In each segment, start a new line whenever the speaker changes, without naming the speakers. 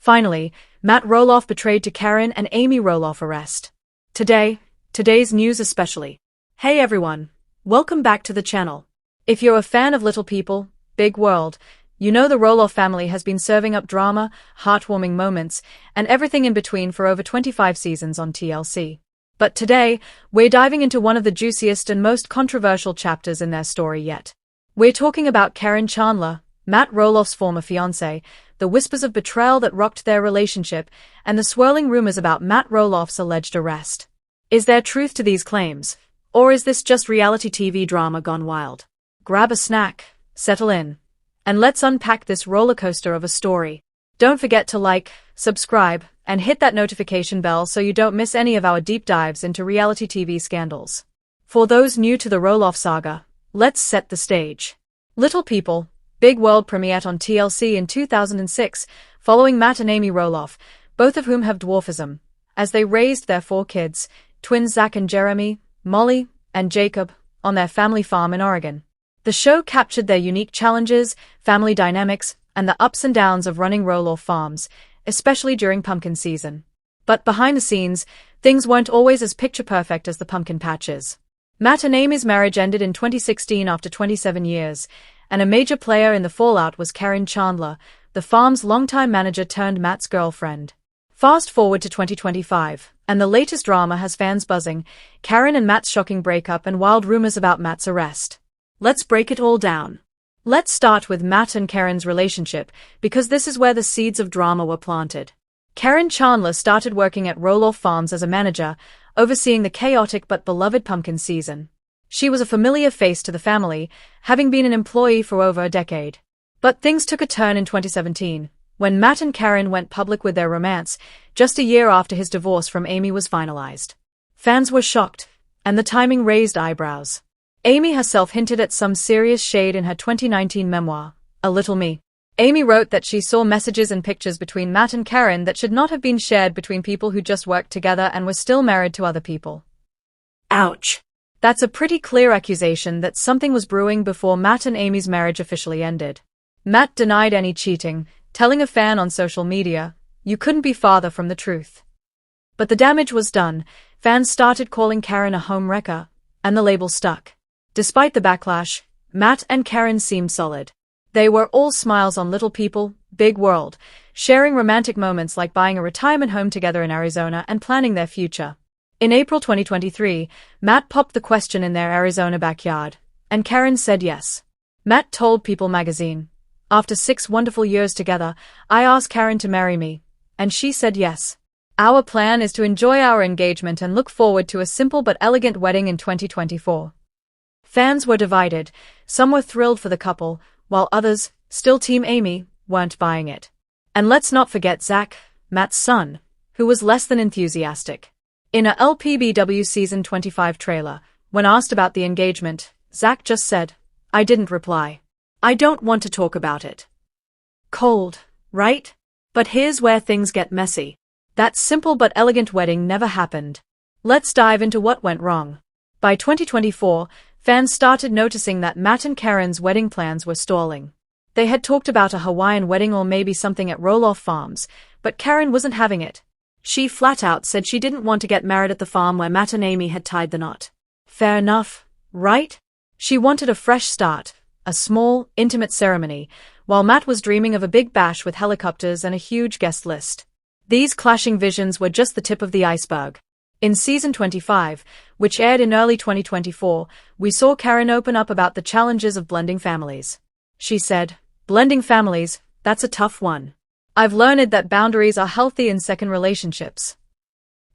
Finally, Matt Roloff betrayed to Caryn and Amy Roloff arrest. Today's news especially. Hey everyone, welcome back to the channel. If you're a fan of Little People, Big World, you know the Roloff family has been serving up drama, heartwarming moments, and everything in between for over 25 seasons on TLC. But today, we're diving into one of the juiciest and most controversial chapters in their story yet. We're talking about Caryn Chandler, Matt Roloff's former fiancée, the whispers of betrayal that rocked their relationship, and the swirling rumors about Matt Roloff's alleged arrest. Is there truth to these claims? Or is this just reality TV drama gone wild? Grab a snack, settle in, and let's unpack this rollercoaster of a story. Don't forget to like, subscribe, and hit that notification bell so you don't miss any of our deep dives into reality TV scandals. For those new to the Roloff saga, let's set the stage. Little People, Big World premiered on TLC in 2006, following Matt and Amy Roloff, both of whom have dwarfism, as they raised their 4 kids, twins Zach and Jeremy, Molly, and Jacob, on their family farm in Oregon. The show captured their unique challenges, family dynamics, and the ups and downs of running Roloff farms, especially during pumpkin season. But behind the scenes, things weren't always as picture-perfect as the pumpkin patches. Matt and Amy's marriage ended in 2016 after 27 years, and a major player in the fallout was Caryn Chandler, the farm's longtime manager turned Matt's girlfriend. Fast forward to 2025, and the latest drama has fans buzzing, Caryn and Matt's shocking breakup and wild rumors about Matt's arrest. Let's break it all down. Let's start with Matt and Caryn's relationship, because this is where the seeds of drama were planted. Caryn Chandler started working at Roloff Farms as a manager, overseeing the chaotic but beloved pumpkin season. She was a familiar face to the family, having been an employee for over a decade. But things took a turn in 2017, when Matt and Caryn went public with their romance, just a year after his divorce from Amy was finalized. Fans were shocked, and the timing raised eyebrows. Amy herself hinted at some serious shade in her 2019 memoir, A Little Me. Amy wrote that she saw messages and pictures between Matt and Caryn that should not have been shared between people who just worked together and were still married to other people. Ouch. That's a pretty clear accusation that something was brewing before Matt and Amy's marriage officially ended. Matt denied any cheating, telling a fan on social media, "You couldn't be farther from the truth." But the damage was done. Fans started calling Caryn a home wrecker, and the label stuck. Despite the backlash, Matt and Caryn seemed solid. They were all smiles on Little People, Big World, sharing romantic moments like buying a retirement home together in Arizona and planning their future. In April 2023, Matt popped the question in their Arizona backyard, and Caryn said yes. Matt told People magazine, "After 6 wonderful years together, I asked Caryn to marry me, and she said yes. Our plan is to enjoy our engagement and look forward to a simple but elegant wedding in 2024. Fans were divided. Some were thrilled for the couple, while others, still Team Amy, weren't buying it. And let's not forget Zach, Matt's son, who was less than enthusiastic. In a LPBW Season 25 trailer, when asked about the engagement, Zach just said, "I didn't reply. I don't want to talk about it." Cold, right? But here's where things get messy. That simple but elegant wedding never happened. Let's dive into what went wrong. By 2024, fans started noticing that Matt and Caryn's wedding plans were stalling. They had talked about a Hawaiian wedding or maybe something at Roloff Farms, but Caryn wasn't having it. She flat out said she didn't want to get married at the farm where Matt and Amy had tied the knot. Fair enough, right? She wanted a fresh start, a small, intimate ceremony, while Matt was dreaming of a big bash with helicopters and a huge guest list. These clashing visions were just the tip of the iceberg. In Season 25, which aired in early 2024, we saw Caryn open up about the challenges of blending families. She said, "Blending families, that's a tough one. I've learned that boundaries are healthy in second relationships."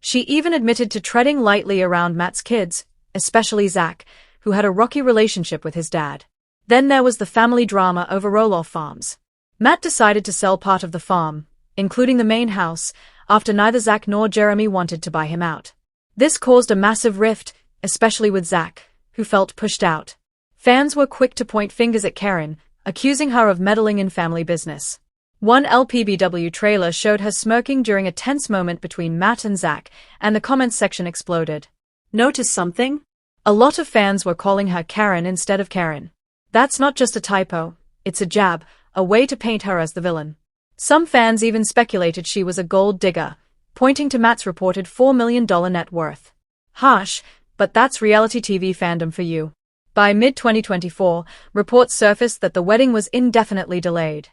She even admitted to treading lightly around Matt's kids, especially Zach, who had a rocky relationship with his dad. Then there was the family drama over Roloff Farms. Matt decided to sell part of the farm, including the main house, after neither Zach nor Jeremy wanted to buy him out. This caused a massive rift, especially with Zach, who felt pushed out. Fans were quick to point fingers at Caryn, accusing her of meddling in family business. One LPBW trailer showed her smirking during a tense moment between Matt and Zach, and the comments section exploded. Notice something? A lot of fans were calling her Caryn instead of Caryn. That's not just a typo, it's a jab, a way to paint her as the villain. Some fans even speculated she was a gold digger, pointing to Matt's reported $4 million net worth. Harsh, but that's reality TV fandom for you. By mid-2024, reports surfaced that the wedding was indefinitely delayed.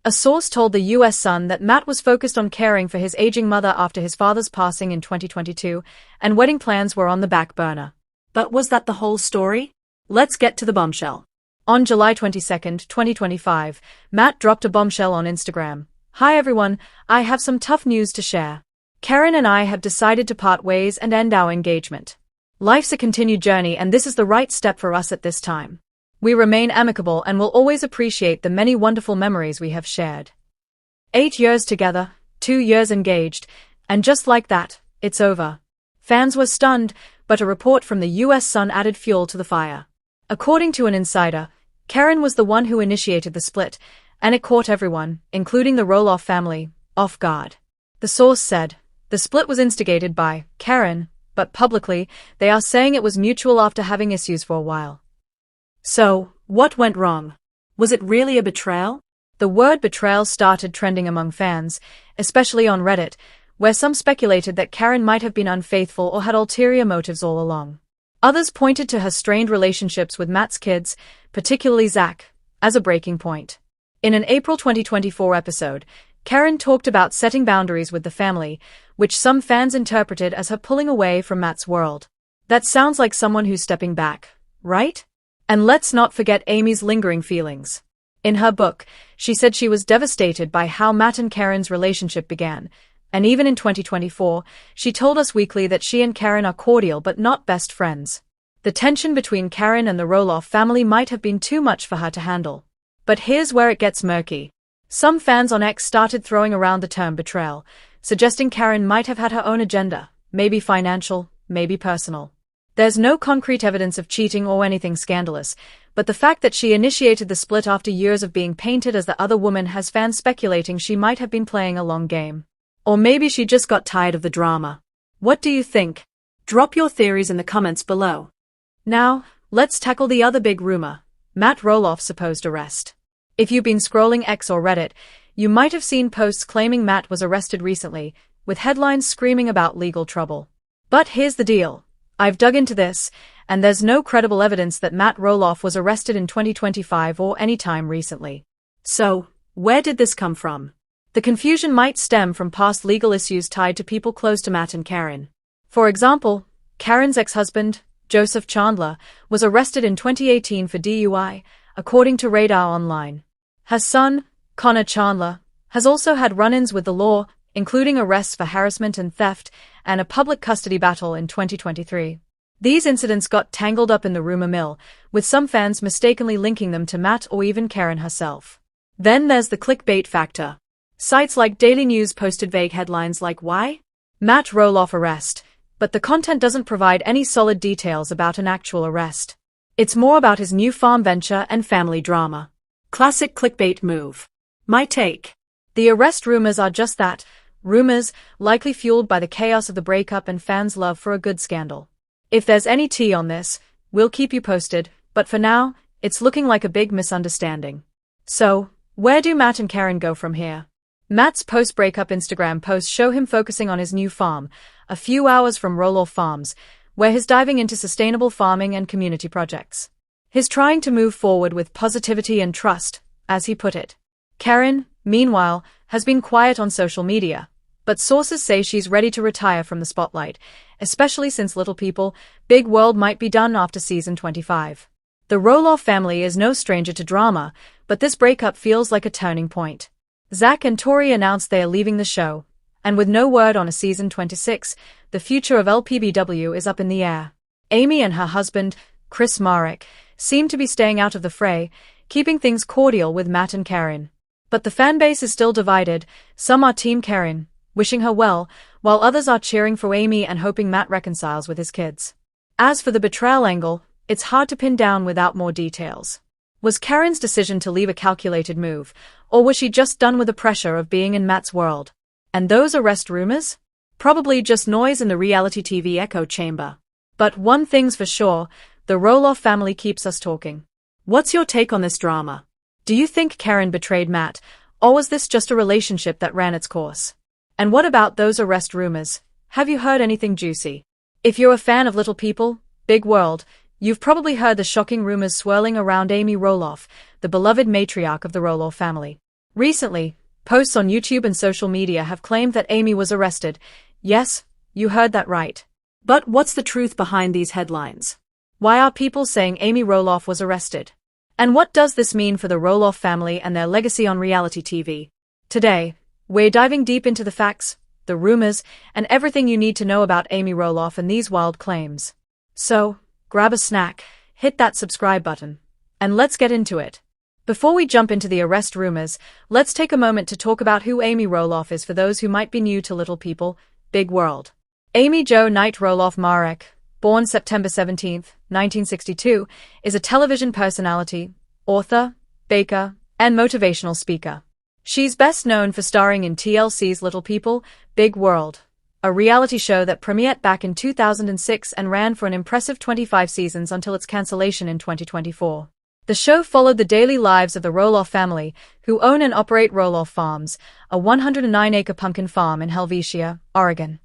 A source told the U.S. Sun that Matt was focused on caring for his aging mother after his father's passing in 2022, and wedding plans were on the back burner. But was that the whole story? Let's get to the bombshell. On July 22, 2025, Matt dropped a bombshell on Instagram. "Hi everyone, I have some tough news to share. Caryn and I have decided to part ways and end our engagement. Life's a continued journey and this is the right step for us at this time. We remain amicable and will always appreciate the many wonderful memories we have shared. 8 years together, 2 years engaged, and just like that, it's over." Fans were stunned, but a report from the U.S. Sun added fuel to the fire. According to an insider, Caryn was the one who initiated the split, and it caught everyone, including the Roloff family, off guard. The source said, the split was instigated by Caryn, but publicly, they are saying it was mutual after having issues for a while. So, what went wrong? Was it really a betrayal? The word betrayal started trending among fans, especially on Reddit, where some speculated that Caryn might have been unfaithful or had ulterior motives all along. Others pointed to her strained relationships with Matt's kids, particularly Zach, as a breaking point. In an April 2024 episode, Caryn talked about setting boundaries with the family, which some fans interpreted as her pulling away from Matt's world. That sounds like someone who's stepping back, right? And let's not forget Amy's lingering feelings. In her book, she said she was devastated by how Matt and Caryn's relationship began, and even in 2024, she told Us Weekly that she and Caryn are cordial but not best friends. The tension between Caryn and the Roloff family might have been too much for her to handle. But here's where it gets murky. Some fans on X started throwing around the term betrayal, suggesting Caryn might have had her own agenda, maybe financial, maybe personal. There's no concrete evidence of cheating or anything scandalous, but the fact that she initiated the split after years of being painted as the other woman has fans speculating she might have been playing a long game. Or maybe she just got tired of the drama. What do you think? Drop your theories in the comments below. Now, let's tackle the other big rumor, Matt Roloff's supposed arrest. If you've been scrolling X or Reddit, you might have seen posts claiming Matt was arrested recently, with headlines screaming about legal trouble. But here's the deal. I've dug into this, and there's no credible evidence that Matt Roloff was arrested in 2025 or any time recently. So, where did this come from? The confusion might stem from past legal issues tied to people close to Matt and Caryn. For example, Caryn's ex-husband, Joseph Chandler, was arrested in 2018 for DUI, according to Radar Online. Her son, Connor Chandler, has also had run-ins with the law, including arrests for harassment and theft, and a public custody battle in 2023. These incidents got tangled up in the rumor mill, with some fans mistakenly linking them to Matt or even Caryn herself. Then there's the clickbait factor. Sites like Daily News posted vague headlines like "Why? Matt Roloff arrest," but the content doesn't provide any solid details about an actual arrest. It's more about his new farm venture and family drama. Classic clickbait move. My take. The arrest rumors are just that, rumors, likely fueled by the chaos of the breakup and fans' love for a good scandal. If there's any tea on this, we'll keep you posted, but for now, it's looking like a big misunderstanding. So, where do Matt and Caryn go from here? Matt's post-breakup Instagram posts show him focusing on his new farm, a few hours from Roloff Farms, where he's diving into sustainable farming and community projects. He's trying to move forward with positivity and trust, as he put it. Caryn, meanwhile, has been quiet on social media, but sources say she's ready to retire from the spotlight, especially since Little People, Big World might be done after season 25. The Roloff family is no stranger to drama, but this breakup feels like a turning point. Zach and Tori announced they are leaving the show, and with no word on a season 26, the future of LPBW is up in the air. Amy and her husband, Chris Marek, seem to be staying out of the fray, keeping things cordial with Matt and Caryn. But the fanbase is still divided. Some are Team Caryn, wishing her well, while others are cheering for Amy and hoping Matt reconciles with his kids. As for the betrayal angle, it's hard to pin down without more details. Was Caryn's decision to leave a calculated move, or was she just done with the pressure of being in Matt's world? And those arrest rumors? Probably just noise in the reality TV echo chamber. But one thing's for sure, the Roloff family keeps us talking. What's your take on this drama? Do you think Caryn betrayed Matt, Or was this just a relationship that ran its course? And what about those arrest rumors? Have you heard anything juicy? If you're a fan of Little People, Big World, you've probably heard the shocking rumors swirling around Amy Roloff, the beloved matriarch of the Roloff family. Recently, posts on YouTube and social media have claimed that Amy was arrested. Yes, you heard that right. But what's the truth behind these headlines? Why are people saying Amy Roloff was arrested? And what does this mean for the Roloff family and their legacy on reality TV? Today, we're diving deep into the facts, the rumors, and everything you need to know about Amy Roloff and these wild claims. So, grab a snack, hit that subscribe button, and let's get into it. Before we jump into the arrest rumors, let's take a moment to talk about who Amy Roloff is for those who might be new to Little People, Big World. Amy Jo Knight Roloff Marek, born September 17, 1962, is a television personality, author, baker, and motivational speaker. She's best known for starring in TLC's Little People, Big World, a reality show that premiered back in 2006 and ran for an impressive 25 seasons until its cancellation in 2024. The show followed the daily lives of the Roloff family, who own and operate Roloff Farms, a 109-acre pumpkin farm in Helvetia, Oregon.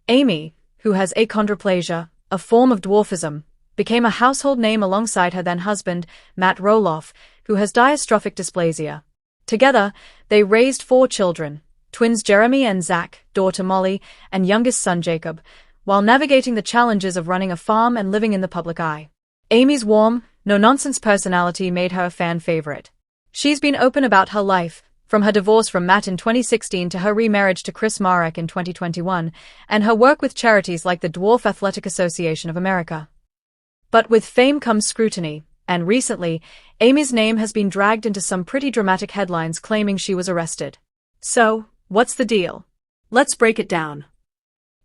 Amy, who has achondroplasia, a form of dwarfism, became a household name alongside her then-husband, Matt Roloff, who has dystrophic dysplasia. Together, they raised 4 children, twins Jeremy and Zach, daughter Molly, and youngest son Jacob, while navigating the challenges of running a farm and living in the public eye. Amy's warm, no-nonsense personality made her a fan favorite. She's been open about her life, from her divorce from Matt in 2016 to her remarriage to Chris Marek in 2021, and her work with charities like the Dwarf Athletic Association of America. But with fame comes scrutiny, and recently, Amy's name has been dragged into some pretty dramatic headlines claiming she was arrested. So, what's the deal? Let's break it down.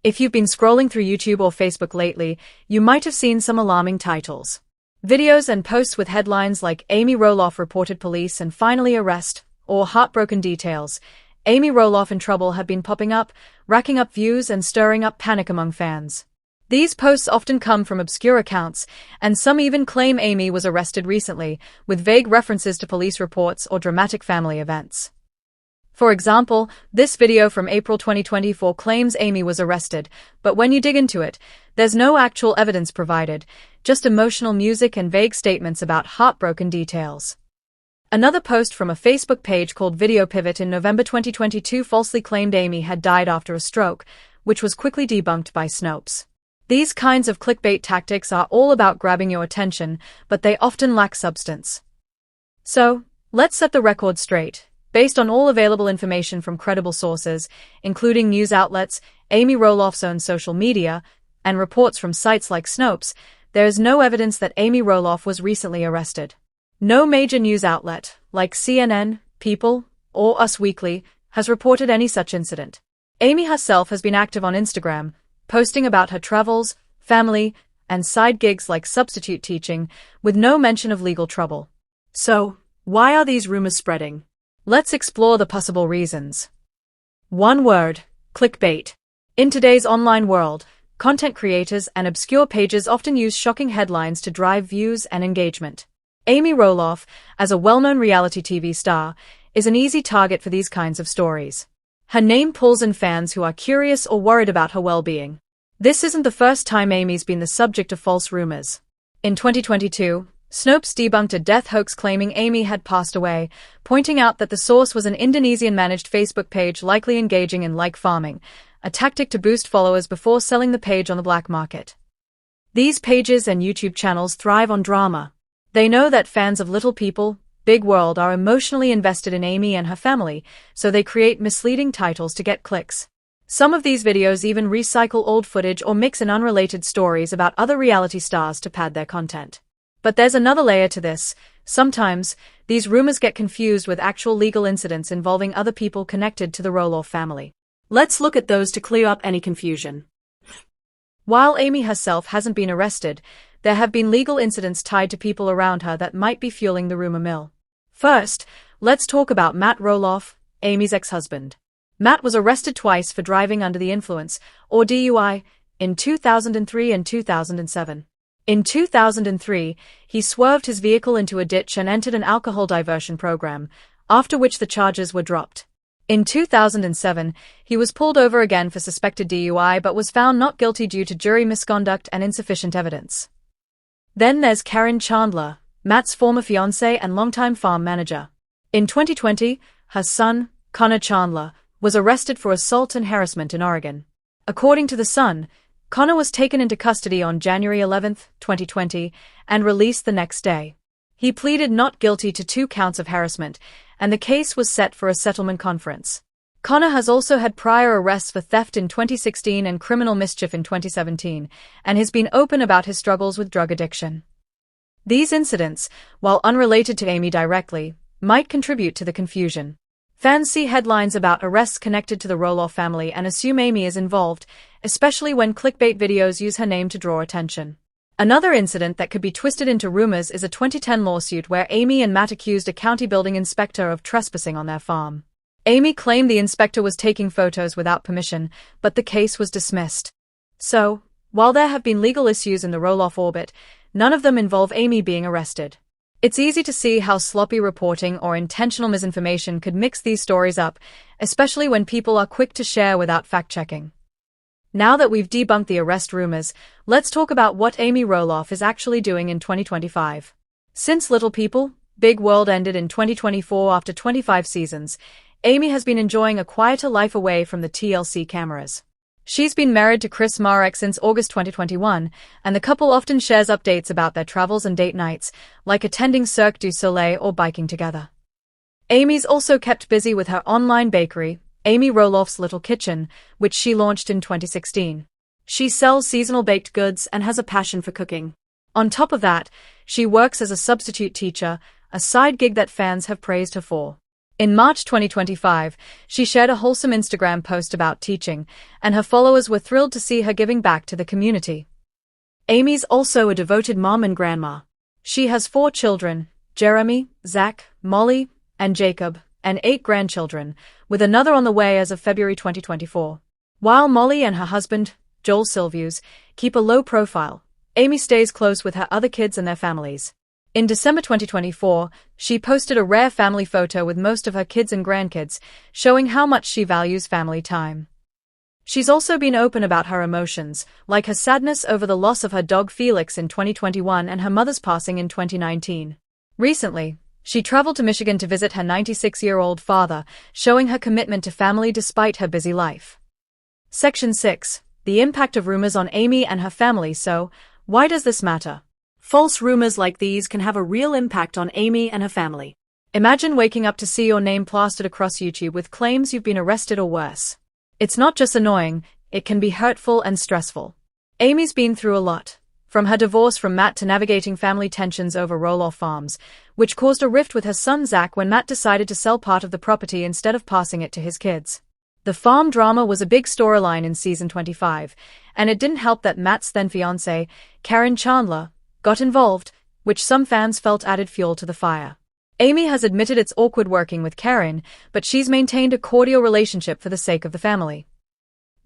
If you've been scrolling through YouTube or Facebook lately, you might have seen some alarming titles. Videos and posts with headlines like Amy Roloff reported police and finally arrest, or heartbroken details. Amy Roloff in trouble have been popping up, racking up views and stirring up panic among fans. These posts often come from obscure accounts, and some even claim Amy was arrested recently, with vague references to police reports or dramatic family events. For example, this video from April 2024 claims Amy was arrested, but when you dig into it, there's no actual evidence provided, just emotional music and vague statements about heartbroken details. Another post from a Facebook page called Video Pivot in November 2022 falsely claimed Amy had died after a stroke, which was quickly debunked by Snopes. These kinds of clickbait tactics are all about grabbing your attention, but they often lack substance. So, let's set the record straight. Based on all available information from credible sources, including news outlets, Amy Roloff's own social media, and reports from sites like Snopes, there is no evidence that Amy Roloff was recently arrested. No major news outlet, like CNN, People, or Us Weekly, has reported any such incident. Amy herself has been active on Instagram, posting about her travels, family, and side gigs like substitute teaching, with no mention of legal trouble. So, why are these rumors spreading? Let's explore the possible reasons. One word: clickbait. In today's online world, content creators and obscure pages often use shocking headlines to drive views and engagement. Amy Roloff, as a well-known reality TV star, is an easy target for these kinds of stories. Her name pulls in fans who are curious or worried about her well-being. This isn't the first time Amy's been the subject of false rumors. In 2022, Snopes debunked a death hoax claiming Amy had passed away, pointing out that the source was an Indonesian-managed Facebook page likely engaging in like farming, a tactic to boost followers before selling the page on the black market. These pages and YouTube channels thrive on drama. They know that fans of Little People, Big World are emotionally invested in Amy and her family, so they create misleading titles to get clicks. Some of these videos even recycle old footage or mix in unrelated stories about other reality stars to pad their content. But there's another layer to this. Sometimes, these rumors get confused with actual legal incidents involving other people connected to the Roloff family. Let's look at those to clear up any confusion. While Amy herself hasn't been arrested, there have been legal incidents tied to people around her that might be fueling the rumor mill. First, let's talk about Matt Roloff, Amy's ex-husband. Matt was arrested twice for driving under the influence, or DUI, in 2003 and 2007. In 2003, he swerved his vehicle into a ditch and entered an alcohol diversion program, after which the charges were dropped. In 2007, he was pulled over again for suspected DUI but was found not guilty due to jury misconduct and insufficient evidence. Then there's Caryn Chandler, Matt's former fiancée and longtime farm manager. In 2020, her son, Connor Chandler, was arrested for assault and harassment in Oregon. According to The Sun, Connor was taken into custody on January 11, 2020, and released the next day. He pleaded not guilty to 2 counts of harassment, and the case was set for a settlement conference. Connor has also had prior arrests for theft in 2016 and criminal mischief in 2017, and has been open about his struggles with drug addiction. These incidents, while unrelated to Amy directly, might contribute to the confusion. Fans see headlines about arrests connected to the Roloff family and assume Amy is involved, especially when clickbait videos use her name to draw attention. Another incident that could be twisted into rumors is a 2010 lawsuit where Amy and Matt accused a county building inspector of trespassing on their farm. Amy claimed the inspector was taking photos without permission, but the case was dismissed. So, while there have been legal issues in the Roloff orbit, none of them involve Amy being arrested. It's easy to see how sloppy reporting or intentional misinformation could mix these stories up, especially when people are quick to share without fact-checking. Now that we've debunked the arrest rumors, let's talk about what Amy Roloff is actually doing in 2025. Since Little People, Big World ended in 2024 after 25 seasons, Amy has been enjoying a quieter life away from the TLC cameras. She's been married to Chris Marek since August 2021, and the couple often shares updates about their travels and date nights, like attending Cirque du Soleil or biking together. Amy's also kept busy with her online bakery, Amy Roloff's Little Kitchen, which she launched in 2016. She sells seasonal baked goods and has a passion for cooking. On top of that, she works as a substitute teacher, a side gig that fans have praised her for. In March 2025, she shared a wholesome Instagram post about teaching, and her followers were thrilled to see her giving back to the community. Amy's also a devoted mom and grandma. She has 4 children, Jeremy, Zach, Molly, and Jacob, and 8 grandchildren, with another on the way as of February 2024. While Molly and her husband, Joel Silvius, keep a low profile, Amy stays close with her other kids and their families. In December 2024, she posted a rare family photo with most of her kids and grandkids, showing how much she values family time. She's also been open about her emotions, like her sadness over the loss of her dog Felix in 2021 and her mother's passing in 2019. Recently, she traveled to Michigan to visit her 96-year-old father, showing her commitment to family despite her busy life. Section 6. The impact of rumors on Amy and her family. So, why does this matter? False rumors like these can have a real impact on Amy and her family. Imagine waking up to see your name plastered across YouTube with claims you've been arrested or worse. It's not just annoying, it can be hurtful and stressful. Amy's been through a lot. From her divorce from Matt to navigating family tensions over Roloff Farms, which caused a rift with her son Zach when Matt decided to sell part of the property instead of passing it to his kids. The farm drama was a big storyline in season 25, and it didn't help that Matt's then-fiancée, Caryn Chandler, got involved, which some fans felt added fuel to the fire. Amy has admitted it's awkward working with Caryn, but she's maintained a cordial relationship for the sake of the family.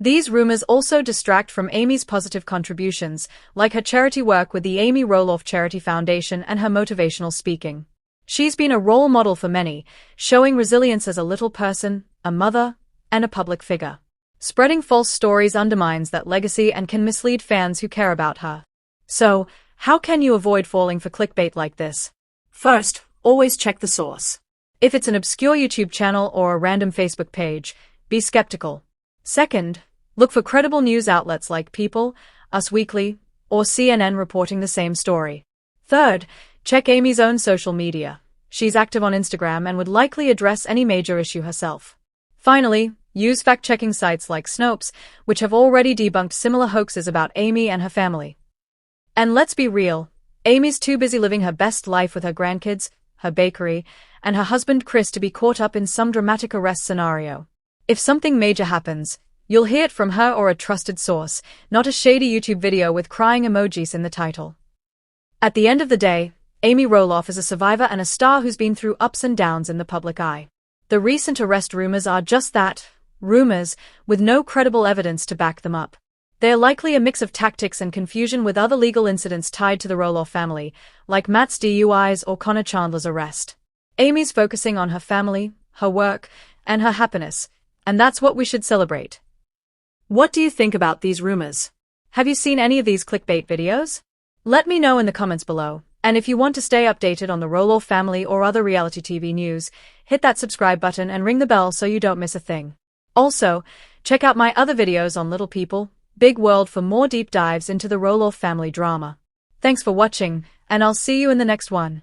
These rumors also distract from Amy's positive contributions, like her charity work with the Amy Roloff Charity Foundation and her motivational speaking. She's been a role model for many, showing resilience as a little person, a mother, and a public figure. Spreading false stories undermines that legacy and can mislead fans who care about her. So, how can you avoid falling for clickbait like this? First, always check the source. If it's an obscure YouTube channel or a random Facebook page, be skeptical. Second, look for credible news outlets like People, Us Weekly, or CNN reporting the same story. Third, check Amy's own social media. She's active on Instagram and would likely address any major issue herself. Finally, use fact-checking sites like Snopes, which have already debunked similar hoaxes about Amy and her family. And let's be real, Amy's too busy living her best life with her grandkids, her bakery, and her husband Chris to be caught up in some dramatic arrest scenario. If something major happens, you'll hear it from her or a trusted source, not a shady YouTube video with crying emojis in the title. At the end of the day, Amy Roloff is a survivor and a star who's been through ups and downs in the public eye. The recent arrest rumors are just that, rumors, with no credible evidence to back them up. They're likely a mix of tactics and confusion with other legal incidents tied to the Roloff family, like Matt's DUIs or Connor Chandler's arrest. Amy's focusing on her family, her work, and her happiness, and that's what we should celebrate. What do you think about these rumors? Have you seen any of these clickbait videos? Let me know in the comments below, and if you want to stay updated on the Roloff family or other reality TV news, hit that subscribe button and ring the bell so you don't miss a thing. Also, check out my other videos on Little People, Big World for more deep dives into the Roloff family drama. Thanks for watching, and I'll see you in the next one.